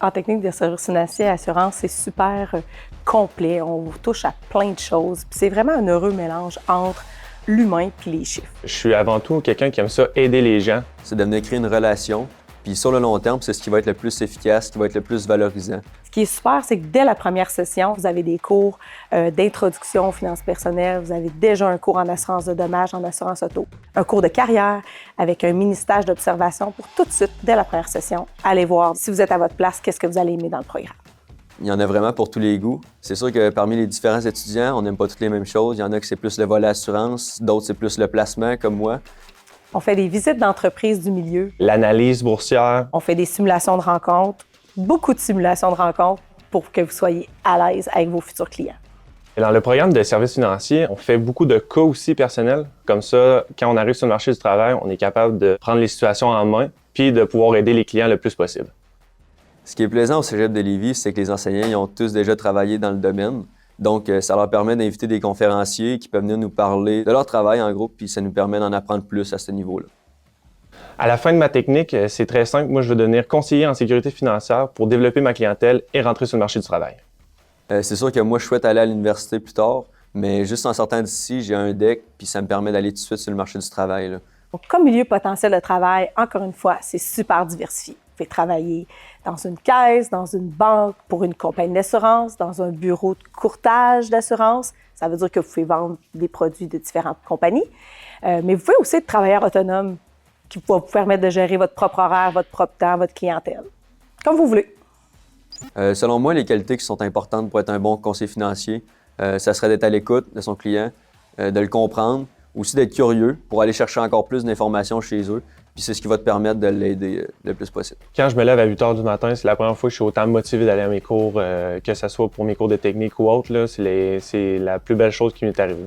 En technique de service financier et assurance, c'est super complet. On touche à plein de choses. Puis c'est vraiment un heureux mélange entre l'humain et les chiffres. Je suis avant tout quelqu'un qui aime ça aider les gens. C'est de venir créer une relation. Puis sur le long terme, c'est ce qui va être le plus efficace, ce qui va être le plus valorisant. Ce qui est super, c'est que dès la première session, vous avez des cours d'introduction aux finances personnelles, vous avez déjà un cours en assurance de dommages, en assurance auto, un cours de carrière avec un mini-stage d'observation pour tout de suite, dès la première session, aller voir si vous êtes à votre place, qu'est-ce que vous allez aimer dans le programme. Il y en a vraiment pour tous les goûts. C'est sûr que parmi les différents étudiants, on n'aime pas toutes les mêmes choses. Il y en a que c'est plus le volet assurance, d'autres c'est plus le placement, comme moi. On fait des visites d'entreprises du milieu. L'analyse boursière. On fait des simulations de rencontres, beaucoup de simulations de rencontres pour que vous soyez à l'aise avec vos futurs clients. Et dans le programme de services financiers, on fait beaucoup de cas aussi personnels. Comme ça, quand on arrive sur le marché du travail, on est capable de prendre les situations en main puis de pouvoir aider les clients le plus possible. Ce qui est plaisant au Cégep de Lévis, c'est que les enseignants ils ont tous déjà travaillé dans le domaine. Donc, ça leur permet d'inviter des conférenciers qui peuvent venir nous parler de leur travail en groupe, puis ça nous permet d'en apprendre plus à ce niveau-là. À la fin de ma technique, c'est très simple. Moi, je veux devenir conseiller en sécurité financière pour développer ma clientèle et rentrer sur le marché du travail. C'est sûr que moi, je souhaite aller à l'université plus tard, mais juste en sortant d'ici, j'ai un DEC, puis ça me permet d'aller tout de suite sur le marché du travail, là. Donc, comme milieu potentiel de travail, encore une fois, c'est super diversifié. Vous pouvez travailler dans une caisse, dans une banque, pour une compagnie d'assurance, dans un bureau de courtage d'assurance. Ça veut dire que vous pouvez vendre des produits de différentes compagnies. Mais vous pouvez aussi être travailleur autonome qui va vous permettre de gérer votre propre horaire, votre propre temps, votre clientèle. Comme vous voulez. Selon moi, les qualités qui sont importantes pour être un bon conseiller financier, ça serait d'être à l'écoute de son client, de le comprendre, aussi d'être curieux pour aller chercher encore plus d'informations chez eux. Puis c'est ce qui va te permettre de l'aider le plus possible. Quand je me lève à 8 h du matin, c'est la première fois que je suis autant motivé d'aller à mes cours, que ce soit pour mes cours de technique ou autre. Là, c'est la plus belle chose qui m'est arrivée.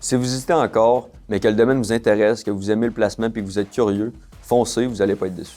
Si vous hésitez encore, mais que le domaine vous intéresse, que vous aimez le placement et que vous êtes curieux, foncez, vous n'allez pas être déçus.